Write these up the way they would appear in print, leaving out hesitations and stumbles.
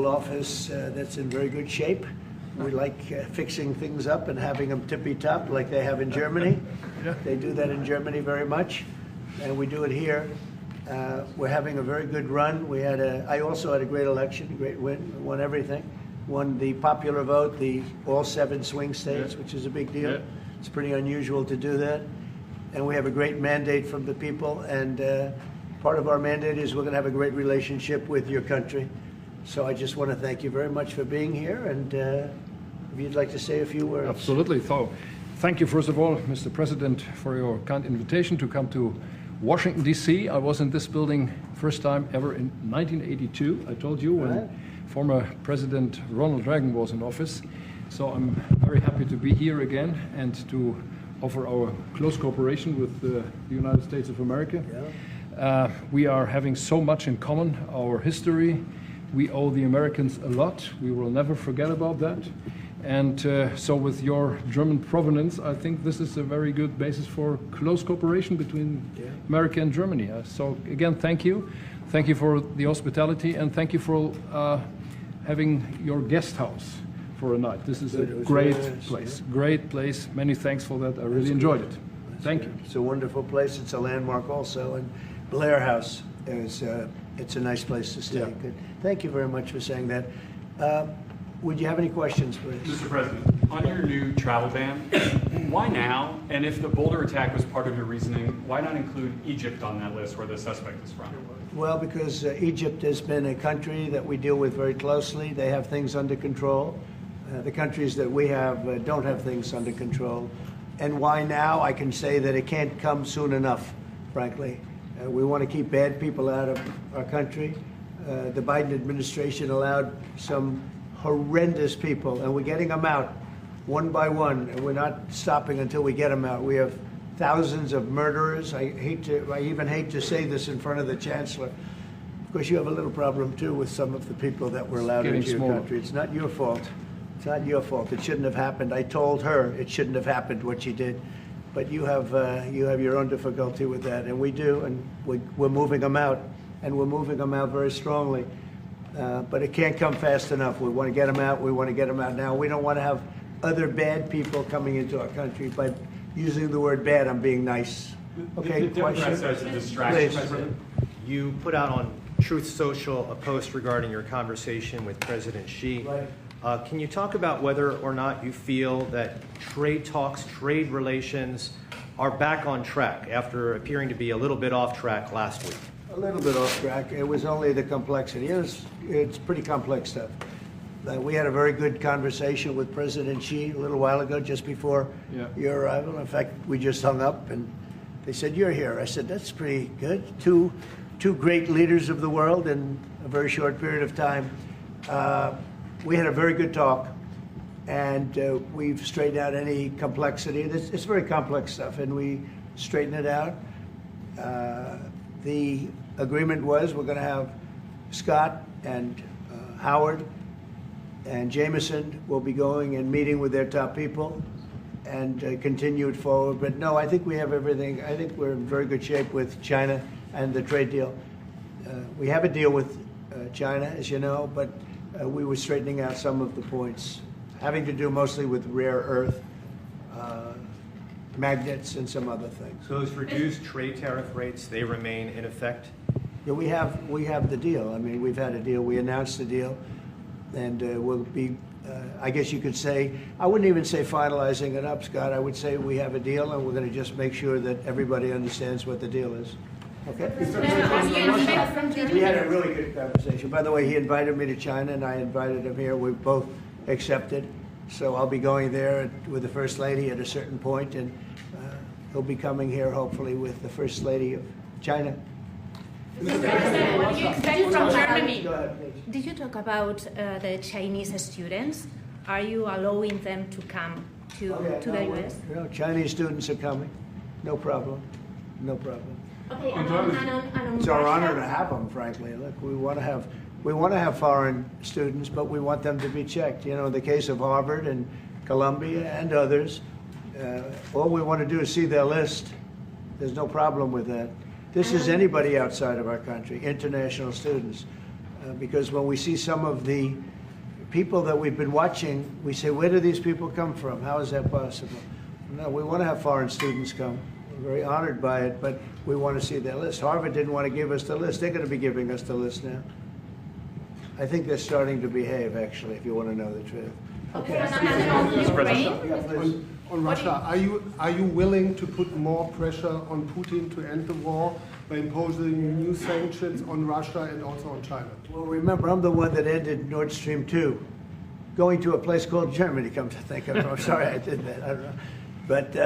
Office that's in very good shape. We like fixing things up and having them tippy-top like they have in Germany. They do that in Germany very much, and we do it here. We're having a very good run. I also had a great election, a great win, won everything. Won the popular vote, all 7 swing states, which is a big deal. It's pretty unusual to do that. And we have a great mandate from the people, and part of our mandate is we're going to have a great relationship with your country. So I just want to thank you very much for being here, and if you'd like to say a few words. Absolutely. So, thank you, first of all, Mr. President, for your kind invitation to come to Washington, D.C. I was in this building first time ever in 1982, I told you, when former President Ronald Reagan was in office. So I'm very happy to be here again and to offer our close cooperation with the United States of America. We are having so much in common, our history. We owe the Americans a lot. We will never forget about that. And so with your German provenance, I think this is a very good basis for close cooperation between America and Germany. So again, thank you. Thank you for the hospitality, and thank you for having your guest house for a night. This is a great place. Great place. Many thanks for that. I really enjoyed it. Thank you. It's a wonderful place. It's a landmark also. And Blair House is it's a nice place to stay. Good. Thank you very much for saying that. Would you have any questions, please? Mr. President, on your new travel ban, why now? And if the Boulder attack was part of your reasoning, why not include Egypt on that list where the suspect is from? Well, because Egypt has been a country that we deal with very closely. They have things under control. The countries that we have don't have things under control. And why now? I can say that it can't come soon enough, frankly. We want to keep bad people out of our country. The Biden administration allowed some horrendous people, and we're getting them out one by one, and we're not stopping until we get them out. We have thousands of murderers. I even hate to say this in front of the Chancellor. Of course, you have a little problem, too, with some of the people that were allowed into your country. It's not your fault. It's not your fault. It shouldn't have happened. I told her it shouldn't have happened, what she did. But you have your own difficulty with that, and we do, and we're moving them out, and we're moving them out very strongly. But it can't come fast enough. We want to get them out. We want to get them out now. We don't want to have other bad people coming into our country. By using the word bad, I'm being nice. Okay, the Democrats says a distraction, President. You put out on Truth Social a post regarding your conversation with President Xi. Right. Can you talk about whether or not you feel that trade talks, trade relations are back on track after appearing to be a little bit off track last week? A little bit off track. It was only the complexity. It's pretty complex stuff. We had a very good conversation with President Xi a little while ago, just before your arrival. In fact, we just hung up, and they said, "You're here." I said, "That's pretty good." Two great leaders of the world in a very short period of time. We had a very good talk, and we've straightened out any complexity. It's very complex stuff, and we straightened it out. The agreement was we're going to have Scott and Howard and Jameson will be going and meeting with their top people and continue it forward. But no, I think we have everything. I think we're in very good shape with China and the trade deal. We have a deal with China, as you know, but we were straightening out some of the points, having to do mostly with rare earth, magnets, and some other things. So those reduced trade tariff rates, they remain in effect? Yeah, we have the deal. I mean, we've had a deal. We announced the deal, and we'll be, I guess you could say, I wouldn't even say finalizing it up, Scott. I would say we have a deal, and we're going to just make sure that everybody understands what the deal is. Okay? We had a really good conversation. By the way, he invited me to China, and I invited him here. We both accepted. So I'll be going there with the First Lady at a certain point, and he'll be coming here, hopefully, with the First Lady of China. Mr. President, what do you expect from Germany? Go ahead, please. Did you talk about the Chinese students? Are you allowing them to come to the U.S.? No, Chinese students are coming. No problem. No problem. Okay, It's our honor to have them, frankly. Look, we want to have foreign students, but we want them to be checked. You know, in the case of Harvard and Columbia and others, all we want to do is see their list. There's no problem with that. This is anybody outside of our country, international students. because when we see some of the people that we've been watching, we say, where do these people come from? How is that possible? No, we want to have foreign students come. We're very honored by it, but we want to see their list. Harvard didn't want to give us the list. They're going to be giving us the list now. I think they're starting to behave, actually, if you want to know the truth. Mr. President. Yeah, please. On Russia, are you willing to put more pressure on Putin to end the war by imposing new sanctions on Russia and also on China? Well, remember, I'm the one that ended Nord Stream 2, going to a place called Germany, come to think of it. I'm sorry I did that. I don't know. But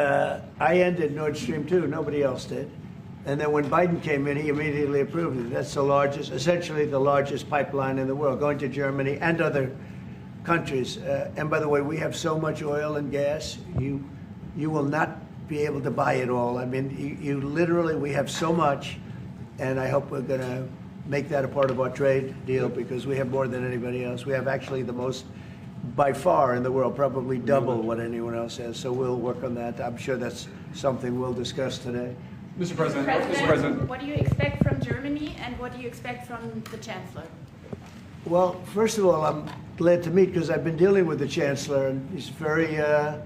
I ended Nord Stream 2. Nobody else did. And then when Biden came in, he immediately approved it. That's the largest, essentially the largest pipeline in the world, going to Germany and other countries. And by the way, we have so much oil and gas, you will not be able to buy it all. I mean, you literally, we have so much, and I hope we're going to make that a part of our trade deal because we have more than anybody else. We have actually the most, by far in the world, probably double what anyone else has. So we'll work on that. I'm sure that's something we'll discuss today. Mr. President. What do you expect from Germany and what do you expect from the Chancellor? Well, first of all, I'm glad to meet because I've been dealing with the Chancellor, and he's a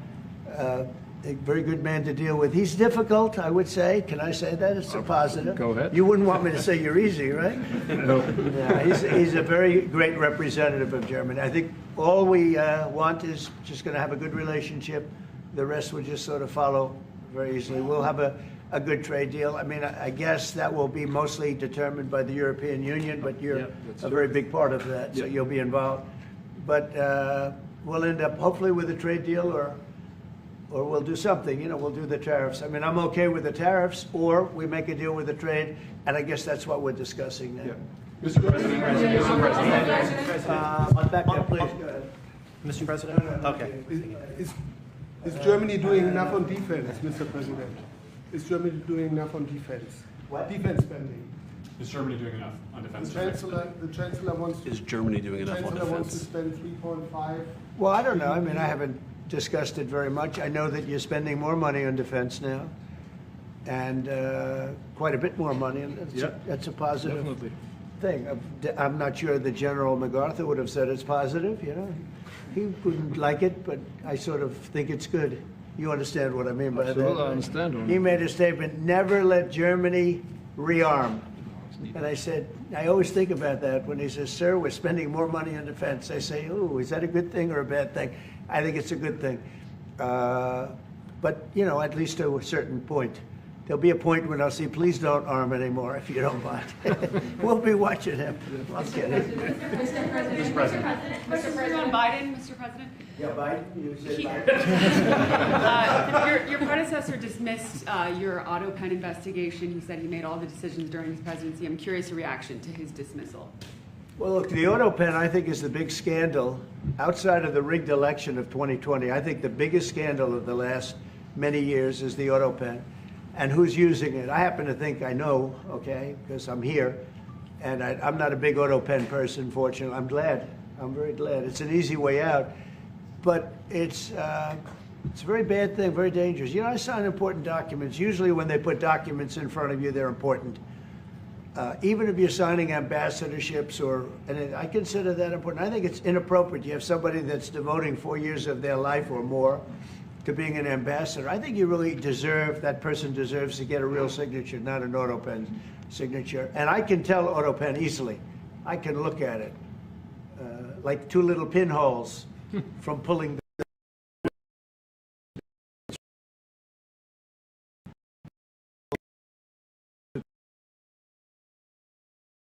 very good man to deal with. He's difficult, I would say. Can I say that? It's a positive. Go ahead. You wouldn't want me to say you're easy, right? No. Yeah, he's a very great representative of Germany. I think all we want is just going to have a good relationship. The rest will just sort of follow very easily. We'll have a good trade deal. I mean, I guess that will be mostly determined by the European Union, but you're a very big part of that, so you'll be involved. But we'll end up hopefully with a trade deal, or we'll do something. You know, we'll do the tariffs. I mean, I'm okay with the tariffs, or we make a deal with the trade, and I guess that's what we're discussing now. Mr. President. Back there, please. Go ahead. Mr. President? Okay. Is Germany doing enough on defense, Mr. President? Is Germany doing enough on defense? What? Defense spending. Is Germany doing enough on defense? The Chancellor wants to. Is Germany doing enough on Chancellor wants to defense? spend 3.5. Well, I don't know. I mean, I haven't discussed it very much. I know that you're spending more money on defense now, and quite a bit more money, and that's a positive Definitely. thing. I'm not sure that General MacArthur would have said it's positive, you know. He wouldn't like it, but I sort of think it's good. You understand what I mean by that? Absolutely, I understand. He made a statement, never let Germany rearm. And I said, I always think about that when he says, sir, we're spending more money on defense. I say, oh, is that a good thing or a bad thing? I think it's a good thing. But, you know, at least to a certain point. There'll be a point when I'll say, please don't arm anymore, if you don't mind. We'll be watching him. I'll get it. Mr. President. Question on Biden, Mr. President. Yeah, Biden, you said Biden. Your predecessor dismissed your autopen investigation. He said he made all the decisions during his presidency. I'm curious your reaction to his dismissal. Well, look, the autopen, I think, is the big scandal outside of the rigged election of 2020. I think the biggest scandal of the last many years is the autopen. And who's using it? I happen to think I know, okay, because I'm here. And I'm not a big autopen person, fortunately. I'm glad. I'm very glad. It's an easy way out. But it's a very bad thing, very dangerous. You know, I sign important documents. Usually when they put documents in front of you, they're important. Even if you're signing ambassadorships, and I consider that important. I think it's inappropriate. You have somebody that's devoting 4 years of their life or more to being an ambassador. I think you really deserve, that person deserves to get a real signature, not an autopen signature. And I can tell autopen easily. I can look at it. Like two little pinholes from pulling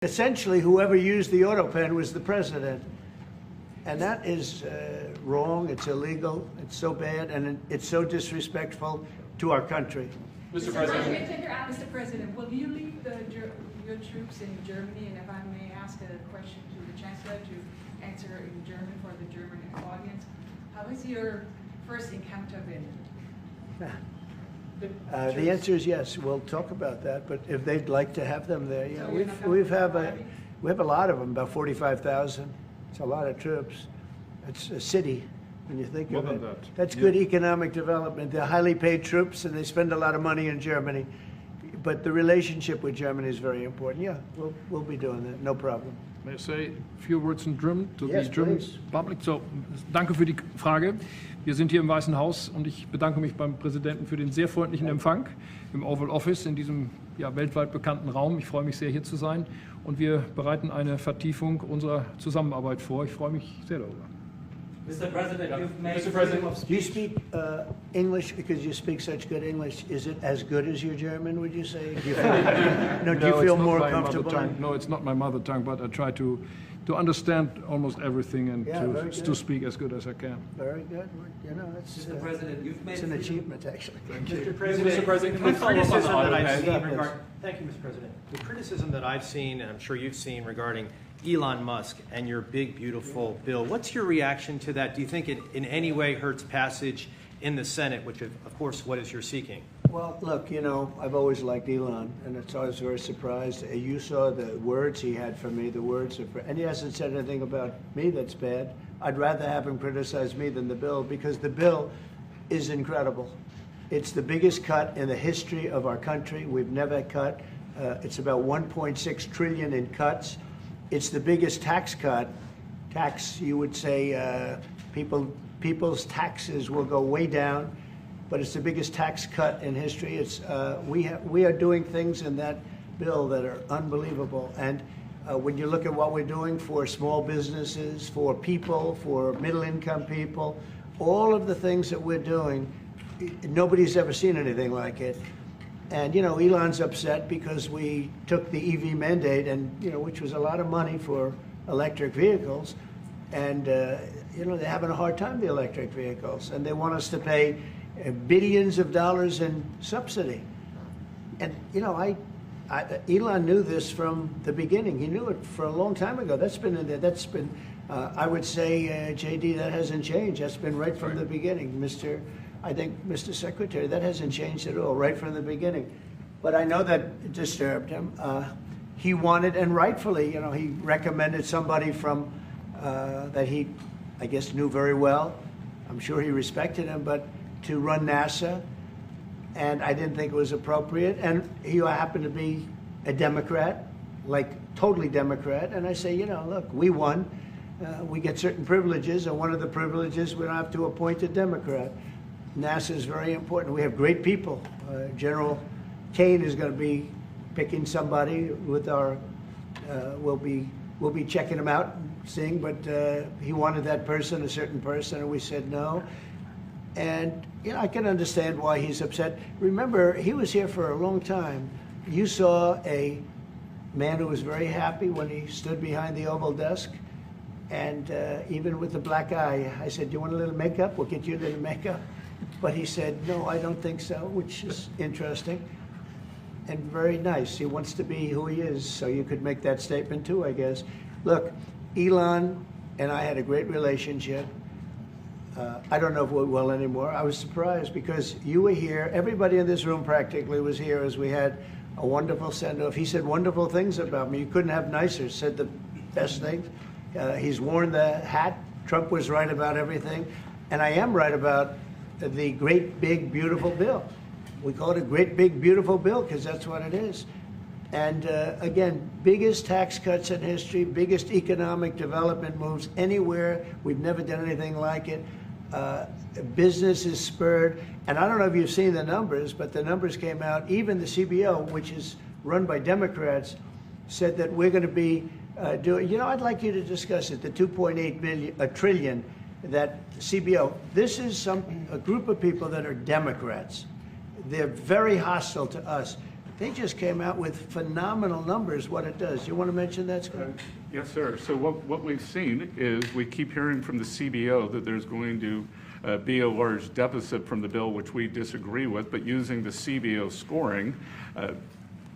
essentially, whoever used the autopen was the president. And that is wrong, it's illegal, it's so bad, and it's so disrespectful to our country. Mr. President. Mr. President, will you leave your troops in Germany? And if I may ask a question to the Chancellor to answer in German for the German audience, how is your first encounter been? The answer is yes. We'll talk about that. But if they'd like to have them there, yeah, we have a lot of them, about 45,000. It's a lot of troops. It's a city when you think of it. That's good economic development. They're highly paid troops, and they spend a lot of money in Germany. but the relationship with Germany is very important. Yeah, we'll be doing that, no problem. May I say a few words in German to Yes, the German please. public? So, danke für die Frage. Wir sind hier im Weißen Haus und ich bedanke mich beim Präsidenten für den sehr freundlichen Empfang im Oval Office in diesem weltweit bekannten Raum. Ich freue mich sehr, hier zu sein und wir bereiten eine Vertiefung unserer Zusammenarbeit vor. Ich freue mich sehr darüber. Mr. President, you've made Mr. President, freedom of Do you speech. speak English because you speak such good English? Is it as good as your German, would you say? Do you feel, no, do you No, feel it's not more my mother comfortable? tongue. No, it's not my mother tongue, but I try to understand almost everything and Yeah, very to good. speak as good as I can. Very good. You know, it's Mr. President, you've made it's an freedom- achievement, actually. Mr. Mr. President, can The we follow up on the criticism that I've autopen? seen thank you, Mr. President. The criticism that I've seen, and I'm sure you've seen, regarding Elon Musk and your big, beautiful bill, what's your reaction to that? Do you think it in any way hurts passage in the Senate, which of course, what is you're seeking? Well, look, you know, I've always liked Elon, and it's always very surprised. You saw the words he had for me, the words of, and he hasn't said anything about me that's bad. I'd rather have him criticize me than the bill, because the bill is incredible. It's the biggest cut in the history of our country. We've never cut. It's about 1.6 trillion in cuts. It's the biggest tax cut. You would say, people's taxes will go way down, but it's the biggest tax cut in history. It's we are doing things in that bill that are unbelievable. And when you look at what we're doing for small businesses, for people, for middle-income people, all of the things that we're doing, nobody's ever seen anything like it. And, you know, Elon's upset because we took the EV mandate, and, you know, which was a lot of money for electric vehicles. And, you know, they're having a hard time, the electric vehicles. And they want us to pay billions of dollars in subsidy. And, you know, Elon knew this from the beginning. He knew it for a long time ago. That's been in there. That's been, I would say, JD, that hasn't changed. That's been right from the beginning. Mr. Secretary, that hasn't changed at all, right from the beginning. But I know that disturbed him. He wanted, and rightfully, you know, he recommended somebody from, that he, I guess, knew very well. I'm sure he respected him, but to run NASA, and I didn't think it was appropriate. And he happened to be a Democrat, like totally Democrat. And I say, you know, look, we won. We get certain privileges, and one of the privileges, we don't have to appoint a Democrat. NASA is very important. We have great people. General Kane is going to be picking somebody with our, we'll be checking him out and seeing, but he wanted that person, a certain person, and we said no. And, you know, I can understand why he's upset. Remember, he was here for a long time. You saw a man who was very happy when he stood behind the Oval desk, and even with the black eye, I said, do you want a little makeup? We'll get you a little makeup. But he said, no, I don't think so, which is interesting and very nice. He wants to be who he is, so you could make that statement too, I guess. Look, Elon and I had a great relationship. I don't know if we will anymore. I was surprised because you were here. Everybody in this room practically was here as we had a wonderful send-off. He said wonderful things about me. You couldn't have nicer. Said the best things. He's worn the hat. Trump was right about everything. And I am right about the great, big, beautiful bill. We call it a great, big, beautiful bill because that's what it is. And again, biggest tax cuts in history, biggest economic development moves anywhere. We've never done anything like it. Business is spurred. And I don't know if you've seen the numbers, but the numbers came out. Even the CBO, which is run by Democrats, said that we're going to be doing, you know, I'd like you to discuss it, the 2.8 trillion, that CBO. This is a group of people that are Democrats. They're very hostile to us. They just came out with phenomenal numbers, what it does. You want to mention that, Scott? Yes, sir. So what we've seen is we keep hearing from the CBO that there's going to be a large deficit from the bill, which we disagree with, but using the CBO scoring,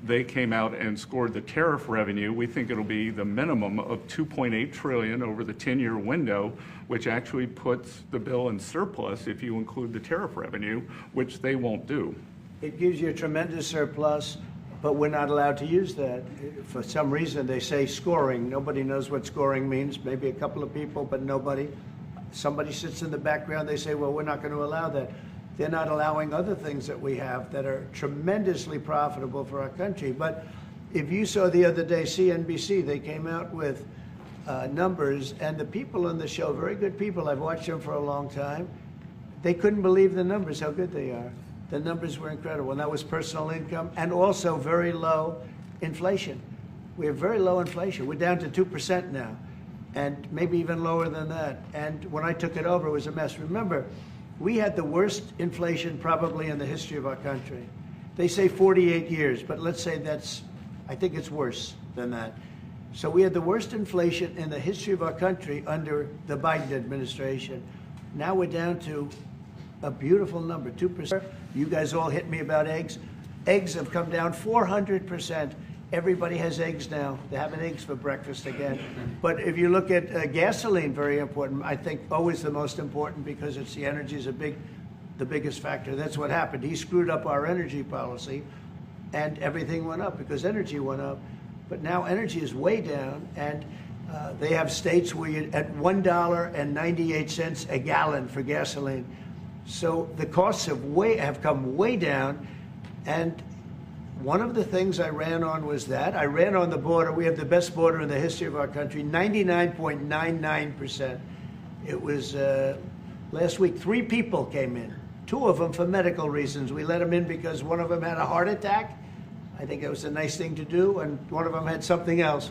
they came out and scored the tariff revenue. We think it'll be the minimum of 2.8 trillion over the 10-year window, which actually puts the bill in surplus if you include the tariff revenue, which they won't do. It gives you a tremendous surplus, but we're not allowed to use that. For some reason, they say scoring. Nobody knows what scoring means. Maybe a couple of people, but nobody. Somebody sits in the background. They say, well, we're not going to allow that. They're not allowing other things that we have that are tremendously profitable for our country. But if you saw the other day, CNBC, they came out with numbers, and the people on the show, very good people, I've watched them for a long time, they couldn't believe the numbers, how good they are. The numbers were incredible, and that was personal income and also very low inflation. We have very low inflation. We're down to 2% now, and maybe even lower than that. And when I took it over, it was a mess. Remember, we had the worst inflation probably in the history of our country. They say 48 years, but let's say I think it's worse than that. So we had the worst inflation in the history of our country under the Biden administration. Now we're down to a beautiful number, 2%. You guys all hit me about eggs. Eggs have come down 400%. Everybody has eggs now. They're having eggs for breakfast again. But if you look at gasoline, very important. I think always the most important because it's the energy is the biggest factor. That's what happened. He screwed up our energy policy, and everything went up because energy went up. But now energy is way down, and they have states where you're at $1.98 a gallon for gasoline. So the costs have come way down, and one of the things I ran on was that. I ran on the border. We have the best border in the history of our country, 99.99%. It was last week, 3 people came in, 2 of them for medical reasons. We let them in because one of them had a heart attack. I think it was a nice thing to do, and one of them had something else.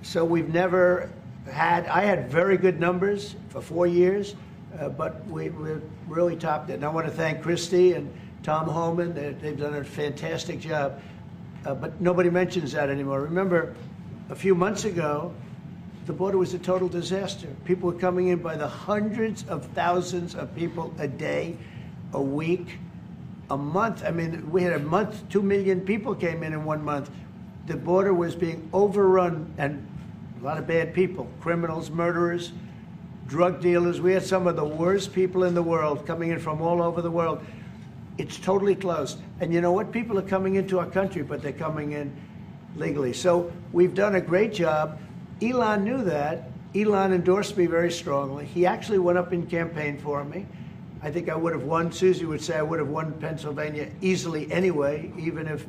So we've never had, I had very good numbers for 4 years, but we really topped it. And I want to thank Christie and Tom Homan. They've done a fantastic job. But nobody mentions that anymore. Remember, a few months ago, the border was a total disaster. People were coming in by the hundreds of thousands of people a day, a week, a month. I mean, we had a month, 2 million people came in 1 month. The border was being overrun, and a lot of bad people, criminals, murderers, drug dealers. We had some of the worst people in the world coming in from all over the world. It's totally closed. And you know what? People are coming into our country, but they're coming in legally. So we've done a great job. Elon knew that. Elon endorsed me very strongly. He actually went up in campaign for me. I think I would have won. Susie would say I would have won Pennsylvania easily anyway, even if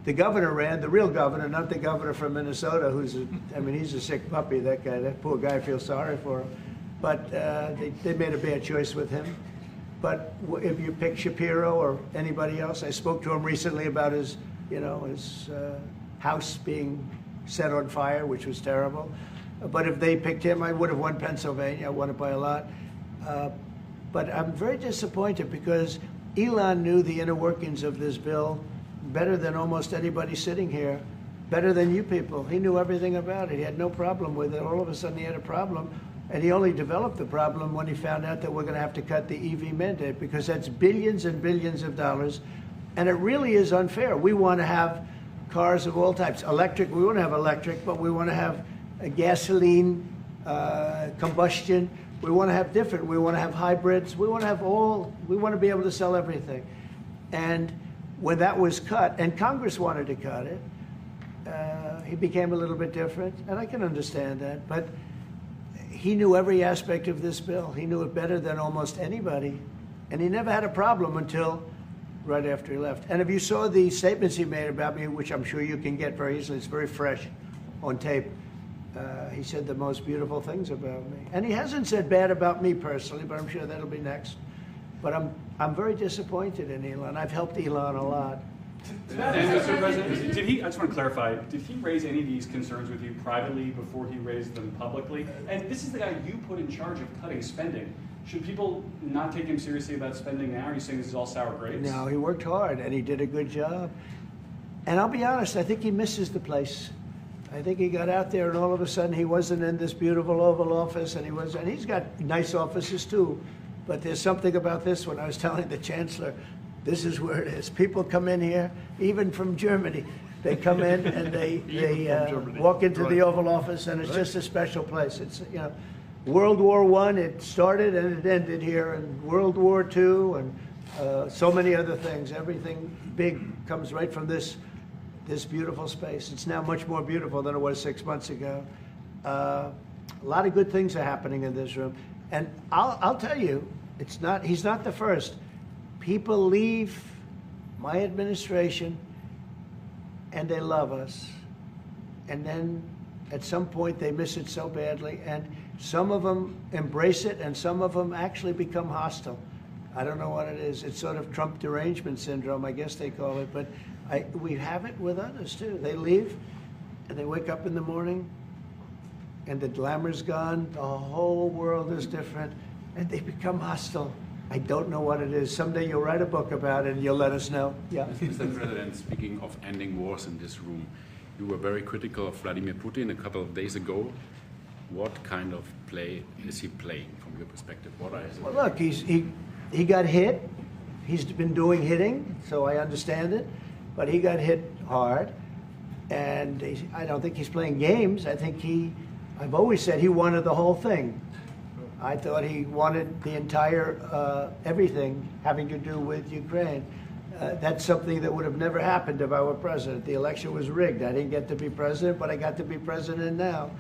the governor ran, the real governor, not the governor from Minnesota, he's a sick puppy, that guy. That poor guy, I feel sorry for him. But they made a bad choice with him. But if you pick Shapiro or anybody else, I spoke to him recently about his house being set on fire, which was terrible. But if they picked him, I would have won Pennsylvania. I won it by a lot. But I'm very disappointed because Elon knew the inner workings of this bill better than almost anybody sitting here, better than you people. He knew everything about it. He had no problem with it. All of a sudden he had a problem. And he only developed the problem when he found out that we're going to have to cut the EV mandate, because that's billions and billions of dollars. And it really is unfair. We want to have cars of all types. Electric, we want to have electric, but we want to have a gasoline, combustion. We want to have different. We want to have hybrids. We want to have we want to be able to sell everything. And when that was cut, and Congress wanted to cut it, he became a little bit different. And I can understand that. But he knew every aspect of this bill. He knew it better than almost anybody. And he never had a problem until right after he left. And if you saw the statements he made about me, which I'm sure you can get very easily, it's very fresh on tape, he said the most beautiful things about me. And he hasn't said bad about me personally, but I'm sure that'll be next. But I'm very disappointed in Elon. I've helped Elon a lot. And Mr. President, I just want to clarify, did he raise any of these concerns with you privately before he raised them publicly? And this is the guy you put in charge of cutting spending. Should people not take him seriously about spending now? Are you saying this is all sour grapes? No, he worked hard and he did a good job. And I'll be honest, I think he misses the place. I think he got out there and all of a sudden he wasn't in this beautiful Oval Office, and he's got nice offices too. But there's something about this one. I was telling the Chancellor, this is where it is. People come in here, even from Germany. They come in and they walk into the Oval Office, and it's just a special place. It's, World War I, it started and it ended here, and World War II, and so many other things. Everything big comes right from this beautiful space. It's now much more beautiful than it was 6 months ago. A lot of good things are happening in this room. And I'll tell you, he's not the first. people leave my administration and they love us, and then at some point they miss it so badly, and some of them embrace it and some of them actually become hostile. I don't know what it is. It's sort of Trump derangement syndrome, I guess they call it, but we have it with others too. They leave and they wake up in the morning and the glamour's gone, the whole world is different, and they become hostile. I don't know what it is. Someday you'll write a book about it and you'll let us know. Yeah. Mr. President, speaking of ending wars in this room, you were very critical of Vladimir Putin a couple of days ago. What kind of play is he playing from your perspective? What are his... Well, look, he got hit. He's been doing hitting, so I understand it. But he got hit hard, and I don't think he's playing games. I think I've always said he wanted the whole thing. I thought he wanted the entire, everything having to do with Ukraine. That's something that would have never happened if I were president. The election was rigged. I didn't get to be president, but I got to be president now.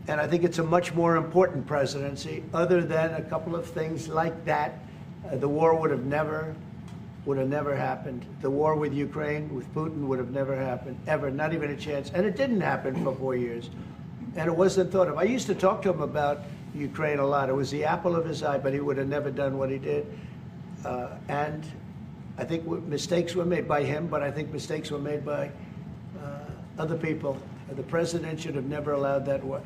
And I think it's a much more important presidency. Other than a couple of things like that, the war would have never happened. The war with Ukraine, with Putin, would have never happened, ever, not even a chance. And it didn't happen for 4 years. And it wasn't thought of. I used to talk to him about Ukraine a lot. It was the apple of his eye, but he would have never done what he did. And I think mistakes were made by him, but I think mistakes were made by other people. The president should have never allowed that war.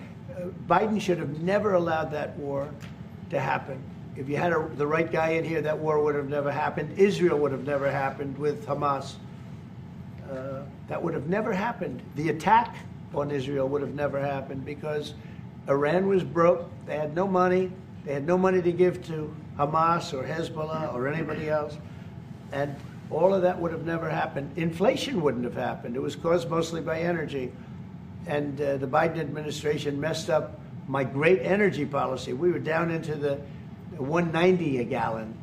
Biden should have never allowed that war to happen. If you had the right guy in here, that war would have never happened. Israel would have never happened with Hamas. That would have never happened. The attack on Israel would have never happened because Iran was broke. They had no money. They had no money to give to Hamas or Hezbollah or anybody else. And all of that would have never happened. Inflation wouldn't have happened. It was caused mostly by energy. And the Biden administration messed up my great energy policy. We were down into the 190 a gallon,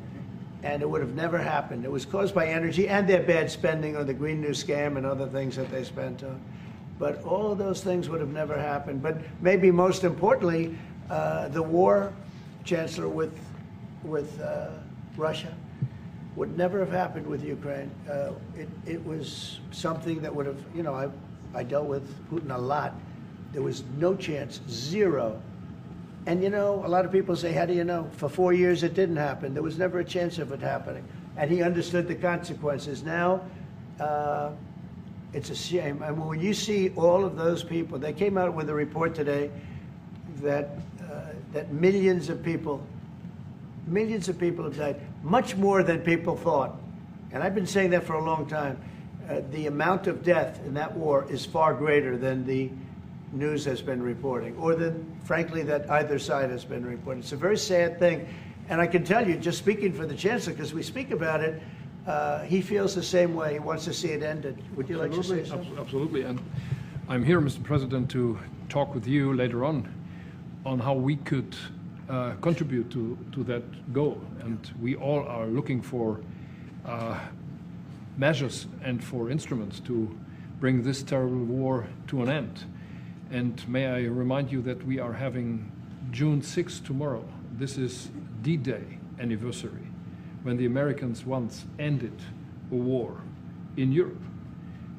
and it would have never happened. It was caused by energy and their bad spending on the Green New Scam and other things that they spent on. But all of those things would have never happened. But maybe most importantly, the war, Chancellor, with Russia would never have happened with Ukraine. It was something that would have, you know, I dealt with Putin a lot. There was no chance, zero. And you know, a lot of people say, how do you know? For 4 years it didn't happen. There was never a chance of it happening. And he understood the consequences. Now, it's a shame. I mean, when you see all of those people, they came out with a report today that millions of people have died, much more than people thought. And I've been saying that for a long time. The amount of death in that war is far greater than the news has been reporting, or than, frankly, that either side has been reporting. It's a very sad thing. And I can tell you, just speaking for the Chancellor, because we speak about it, he feels the same way. He wants to see it ended. Would you like to say something? Absolutely. And I'm here, Mr. President, to talk with you later on how we could contribute to that goal. And we all are looking for measures and for instruments to bring this terrible war to an end. And may I remind you that we are having June 6th tomorrow. This is D-Day anniversary, when the Americans once ended a war in Europe.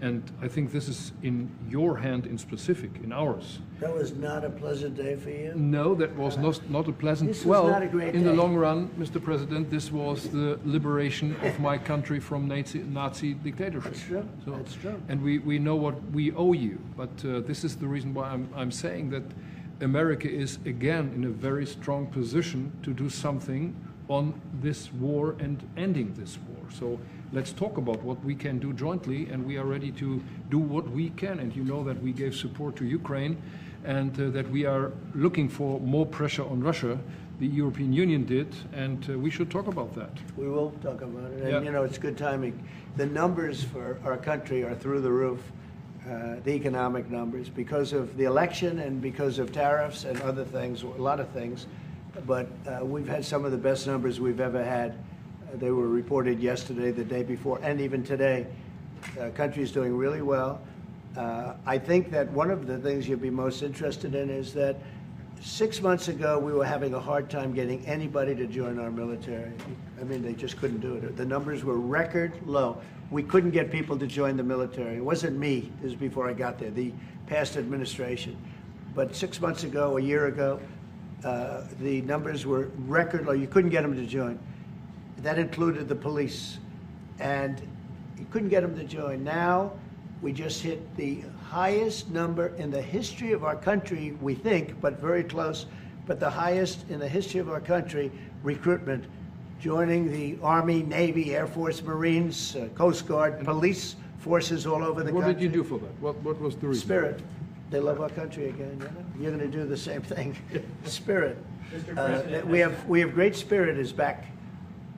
And I think this is in your hand in specific, in ours. That was not a pleasant day for you? No, that was not a pleasant... This was not a great day. In the long run, Mr. President, this was the liberation of my country from Nazi dictatorship. That's true. So, that's true. And we know what we owe you. But this is the reason why I'm saying that America is, again, in a very strong position to do something on this war and ending this war. So let's talk about what we can do jointly, and we are ready to do what we can. And you know that we gave support to Ukraine, and that we are looking for more pressure on Russia. The European Union did, and we should talk about that. We will talk about it. And, Yeah. you know, it's good timing. The numbers for our country are through the roof, the economic numbers, because of the election and because of tariffs and other things, a lot of things. But we've had some of the best numbers we've ever had. They were reported yesterday, the day before, and even today. Country's doing really well. I think that one of the things you'll be most interested in is that 6 months ago, we were having a hard time getting anybody to join our military. I mean, they just couldn't do it. The numbers were record low. We couldn't get people to join the military. It wasn't me. This was before I got there, the past administration. But 6 months ago, a year ago, the numbers were record low. You couldn't get them to join. That included the police. And you couldn't get them to join. Now, we just hit the highest number in the history of our country, we think, but very close, but the highest in the history of our country, recruitment, joining the Army, Navy, Air Force, Marines, Coast Guard, police forces all over the country. What did you do for that? What was the reason? Spirit. They love our country again. You know? You're going to do the same thing. Spirit. We have great spirit is back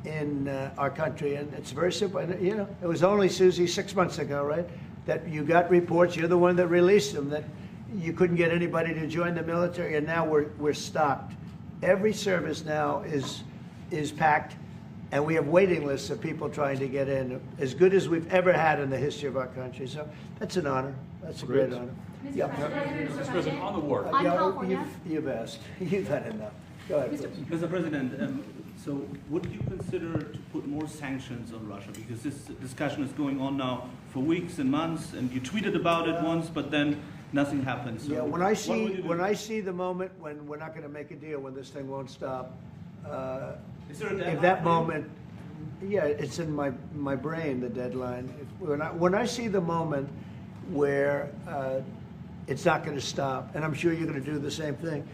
in our country, and it's very simple. And, you know, it was only, Susie, 6 months ago, right, that you got reports. You're the one that released them, that you couldn't get anybody to join the military, and now we're stocked. Every service now is packed, and we have waiting lists of people trying to get in, as good as we've ever had in the history of our country. So that's an honor. That's a great honor. Mr. President, on the war. You've asked. You've had enough. Go ahead, please. Mr. President, so would you consider to put more sanctions on Russia? Because this discussion is going on now for weeks and months, and you tweeted about it once, but then nothing happens. So yeah, when I see the moment when we're not going to make a deal, when this thing won't stop, is there a deadline? if that moment, yeah, it's in my brain, the deadline. When I see the moment where it's not going to stop, and I'm sure you're going to do the same thing,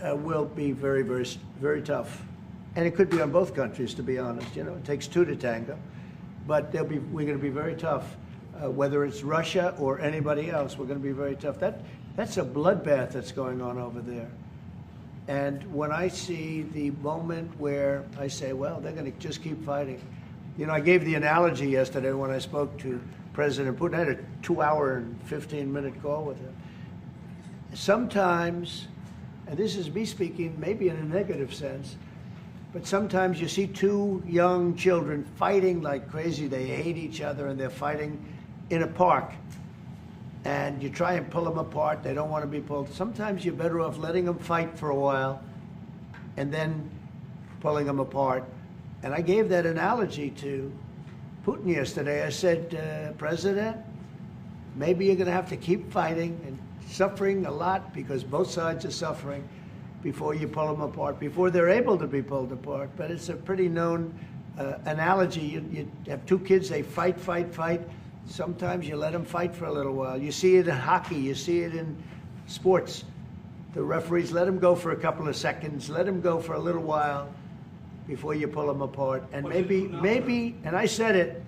will be very, very, very tough. And it could be on both countries, to be honest. You know, it takes two to tango. But we're going to be very tough. Whether it's Russia or anybody else, we're going to be very tough. That's a bloodbath that's going on over there. And when I see the moment where I say, well, they're going to just keep fighting. You know, I gave the analogy yesterday when I spoke to President Putin. I had a 2-hour and 15-minute call with him. Sometimes, and this is me speaking maybe in a negative sense, but sometimes you see two young children fighting like crazy. They hate each other, and they're fighting in a park. And you try and pull them apart. They don't want to be pulled. Sometimes you're better off letting them fight for a while and then pulling them apart. And I gave that analogy to Putin yesterday. I said, President, maybe you're going to have to keep fighting and suffering a lot, because both sides are suffering, before you pull them apart, before they're able to be pulled apart. But it's a pretty known analogy. You have two kids, they fight. Sometimes you let them fight for a little while. You see it in hockey, you see it in sports. The referees let them go for a couple of seconds, let them go for a little while before you pull them apart. And maybe, and I said it,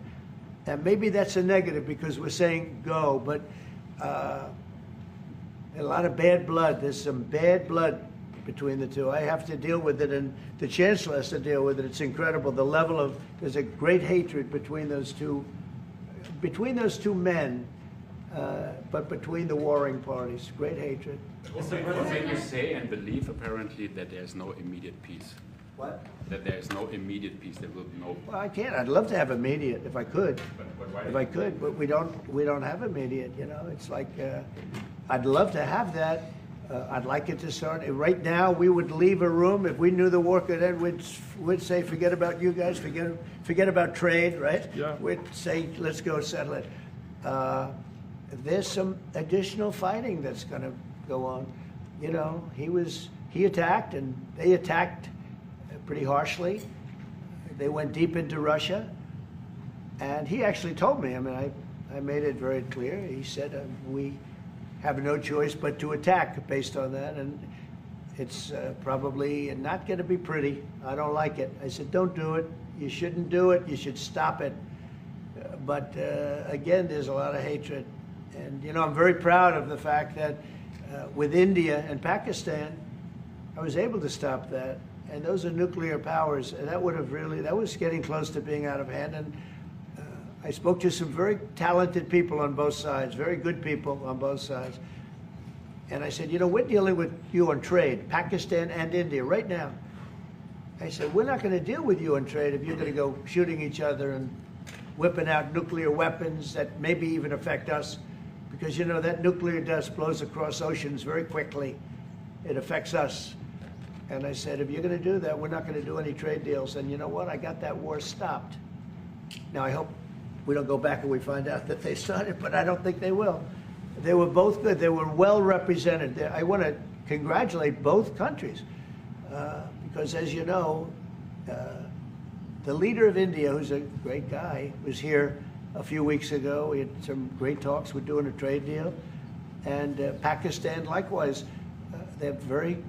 and maybe that's a negative because we're saying go, but a lot of bad blood. There's some bad blood between the two. I have to deal with it, and the Chancellor has to deal with it. It's incredible. The level of, there's a great hatred between those two men, but between the warring parties. Great hatred. When you say and believe, apparently, that there's no immediate peace. What? That there is no immediate peace. There will be no. Well, I can't. I'd love to have immediate if I could. But if I could, but we don't have immediate. You know, it's like I'd love to have that. I'd like it to start. Right now, we would leave a room if we knew the war could end. We'd say, forget about you guys. Forget about trade, right? Yeah. We'd say, let's go settle it. There's some additional fighting that's going to go on. You know, he attacked, and they attacked pretty harshly. They went deep into Russia, and he actually told me. I mean, I made it very clear. He said we have no choice but to attack based on that, and it's probably not going to be pretty. I don't like it. I said, don't do it. You shouldn't do it. You should stop it. But again, there's a lot of hatred. And, you know, I'm very proud of the fact that with India and Pakistan, I was able to stop that. And those are nuclear powers. And that was getting close to being out of hand. And I spoke to some very talented people on both sides, very good people on both sides. And I said, you know, we're dealing with you on trade, Pakistan and India, right now. I said, we're not going to deal with you on trade if you're going to go shooting each other and whipping out nuclear weapons that maybe even affect us. Because, you know, that nuclear dust blows across oceans very quickly. It affects us. And I said, if you're going to do that, we're not going to do any trade deals. And you know what? I got that war stopped. Now, I hope we don't go back and we find out that they started, but I don't think they will. They were both good. They were well represented. I want to congratulate both countries because, as you know, the leader of India, who's a great guy, was here a few weeks ago. We had some great talks. We're doing a trade deal. And Pakistan, likewise, they have very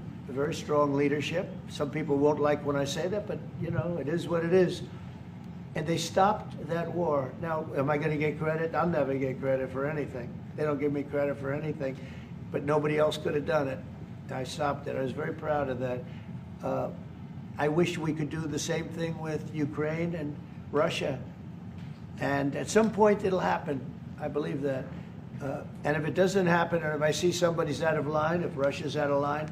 strong leadership. Some people won't like when I say that, but, you know, it is what it is. And they stopped that war. Now, am I going to get credit? I'll never get credit for anything. They don't give me credit for anything, but nobody else could have done it. I stopped it. I was very proud of that. I wish we could do the same thing with Ukraine and Russia. And at some point it'll happen. I believe that. And if it doesn't happen, or if I see somebody's out of line, if Russia's out of line,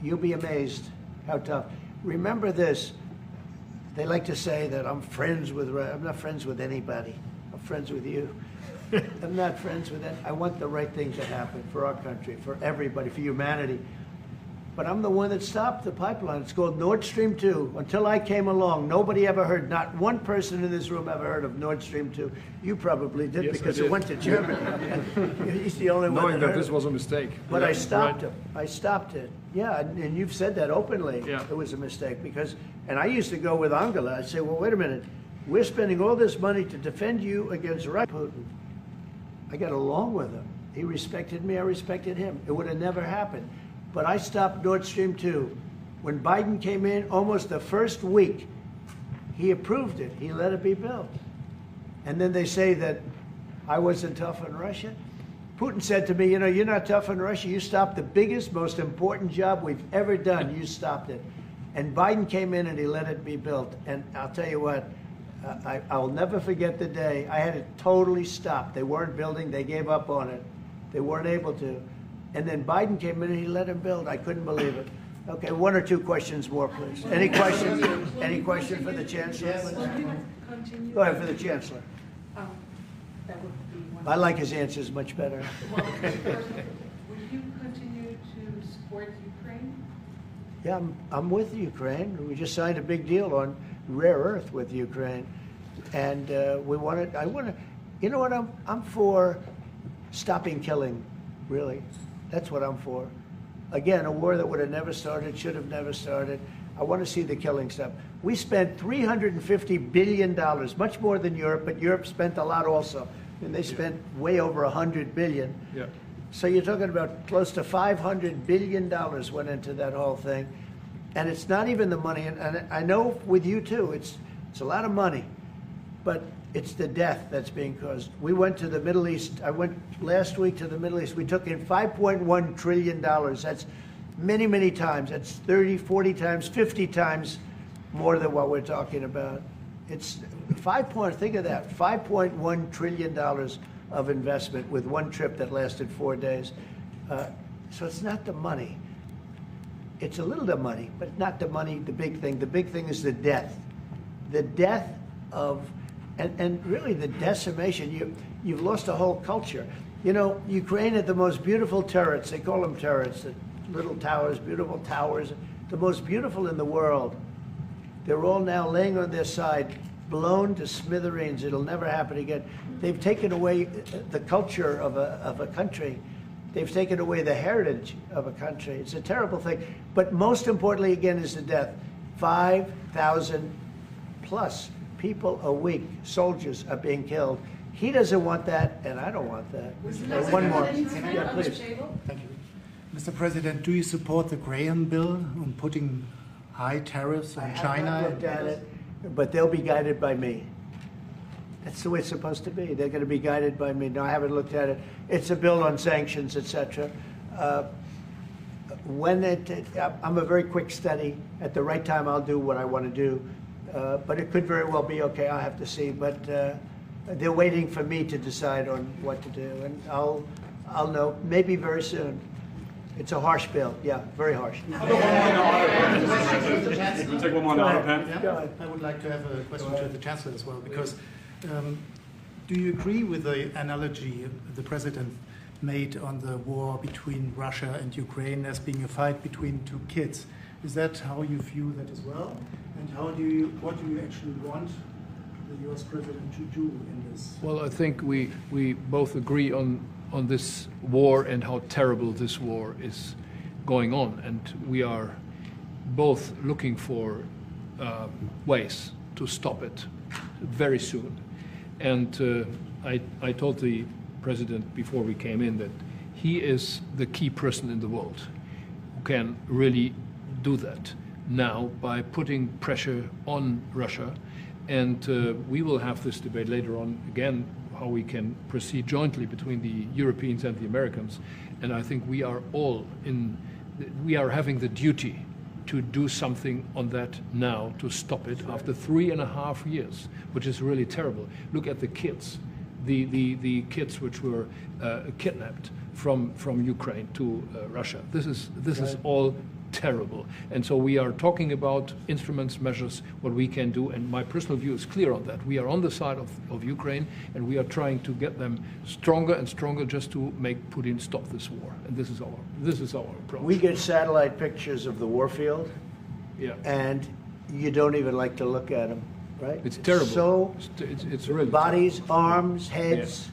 you'll be amazed how tough. Remember this. They like to say that I'm friends with Russia. I'm not friends with anybody. I'm friends with you. I'm not friends with that. I want the right thing to happen for our country, for everybody, for humanity. But I'm the one that stopped the pipeline. It's called Nord Stream 2. Until I came along, nobody ever heard, not one person in this room ever heard of Nord Stream 2. You probably did, yes, because it went to Germany. He's the only one knowing that this it. was a mistake. But yeah, I stopped him. I stopped it. Yeah, and you've said that openly. Yeah. It was a mistake because, and I used to go with Angela. I'd say, well, wait a minute. We're spending all this money to defend you against Putin. I got along with him. He respected me. I respected him. It would have never happened. But I stopped Nord Stream 2. When Biden came in, almost the first week, he approved it. He let it be built. And then they say that I wasn't tough on Russia. Putin said to me, you know, you're not tough on Russia. You stopped the biggest, most important job we've ever done. You stopped it. And Biden came in and he let it be built. And I'll tell you what, I'll never forget the day. I had it totally stopped. They weren't building. They gave up on it. They weren't able to. And then Biden came in and he let him build. I couldn't believe it. Okay, one or two questions more, please. Any questions? Any question for the Chancellor? Yes. Go ahead, for the Chancellor. That would be one. I like his answers much better. Well, first, would you continue to support Ukraine? Yeah, I'm with Ukraine. We just signed a big deal on rare earth with Ukraine. And I want to, you know what, I'm for stopping killing, really. That's what I'm for. Again, a war that would have never started, should have never started. I want to see the killing stop. We spent $350 billion, much more than Europe, but Europe spent a lot also. And they spent way over $100 billion. Yeah. So you're talking about close to $500 billion went into that whole thing. And it's not even the money, and I know with you too, it's a lot of money, but it's the death that's being caused. We went to the Middle East. I went last week to the Middle East. We took in $5.1 trillion. That's many, many times. That's 30, 40 times, 50 times more than what we're talking about. It's think of that, $5.1 trillion of investment with one trip that lasted 4 days. So it's not the money. It's a little the money, but not the money, the big thing. The big thing is the death. The death of, and really the decimation. You've lost a whole culture. You know, Ukraine had the most beautiful turrets. They call them turrets, the little towers, beautiful towers, the most beautiful in the world. They're all now laying on their side, blown to smithereens. It'll never happen again. They've taken away the culture of a country. They've taken away the heritage of a country. It's a terrible thing. But most importantly, again, is the death. 5,000 plus people a week, soldiers, are being killed. He doesn't want that, and I don't want that. One more. Yeah, please. Thank you. Mr. President, do you support the Graham bill on putting high tariffs on China? I haven't looked at it, but they'll be guided by me. That's the way it's supposed to be. They're going to be guided by me. No, I haven't looked at it. It's a bill on sanctions, etc. I'm a very quick study. At the right time, I'll do what I want to do. But it could very well be okay. I'll have to see. But they're waiting for me to decide on what to do, and I'll know maybe very soon. It's a harsh bill. Yeah, very harsh. We'll take one more on the autopen. Yeah, I would like to have a question to the Chancellor as well, because do you agree with the analogy the President made on the war between Russia and Ukraine as being a fight between two kids. Is that how you view that as well? And what do you actually want the US president to do in this? Well, I think we both agree on this war and how terrible this war is going on. And we are both looking for ways to stop it very soon. And I told the president before we came in that he is the key person in the world who can really do that now by putting pressure on Russia. And we will have this debate later on again, how we can proceed jointly between the Europeans and the Americans. And I think we are all we are having the duty to do something on that now to stop it after 3.5 years, which is really terrible. Look at the kids, the kids which were kidnapped from Ukraine to Russia. This is all terrible. And so we are talking about instruments, measures, what we can do. And my personal view is clear on that. We are on the side of Ukraine, and we are trying to get them stronger and stronger just to make Putin stop this war. And this is our approach. We get satellite pictures of the war field, and you don't even like to look at them, right? It's terrible. So it's really bodies, arms, heads,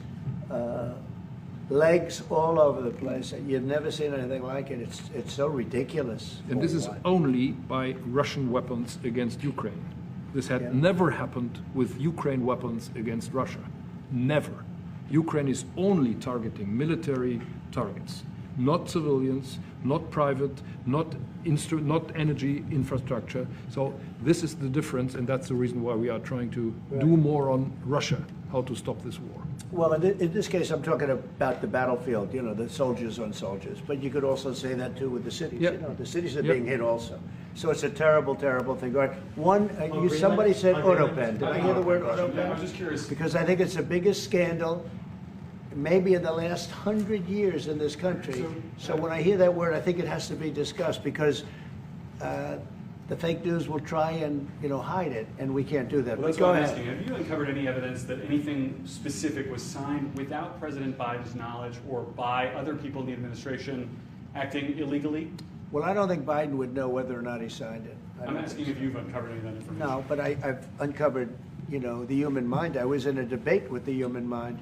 legs all over the place. You've never seen anything like it. It's so ridiculous. And this is only by Russian weapons against Ukraine. This had never happened with Ukraine weapons against Russia. Never. Ukraine is only targeting military targets, not civilians, not private, not energy infrastructure. So this is the difference, and that's the reason why we are trying to do more on Russia, how to stop this war. Well, in this case, I'm talking about the battlefield, the soldiers on soldiers. But you could also say that, too, with the cities. The cities are being hit also. So it's a terrible, terrible thing. Somebody said autopen. Did I hear the word autopen? I'm just curious. Because I think it's the biggest scandal maybe in the last 100 years in this country. So when I hear that word, I think it has to be discussed, because the fake news will try and hide it, and we can't do that. Well, that's but go what I'm ahead. asking. Have you uncovered any evidence that anything specific was signed without President Biden's knowledge or by other people in the administration acting illegally? Well, I don't think Biden would know whether or not he signed it. I'm asking if you've uncovered any of that information. No, but I've uncovered, the human mind. I was in a debate with the human mind,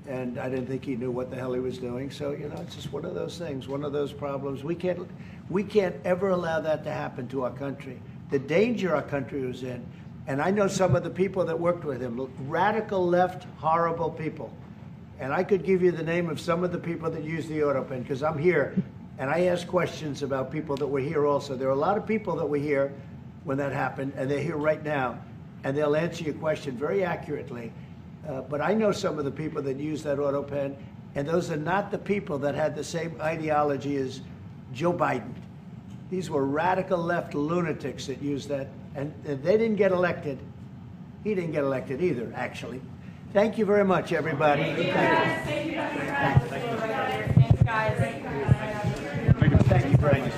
and I didn't think he knew what the hell he was doing. So, it's just one of those things, one of those problems. We can't ever allow that to happen to our country. The danger our country was in, and I know some of the people that worked with him, radical left, horrible people. And I could give you the name of some of the people that used the autopen, because I'm here, and I ask questions about people that were here also. There are a lot of people that were here when that happened, and they're here right now, and they'll answer your question very accurately. But I know some of the people that use that autopen, and those are not the people that had the same ideology as Joe Biden. These were radical left lunatics that used that, and they didn't get elected. He didn't get elected either, actually. Thank you very much, everybody. Thank you, guys. Thanks, guys. Thank you very much.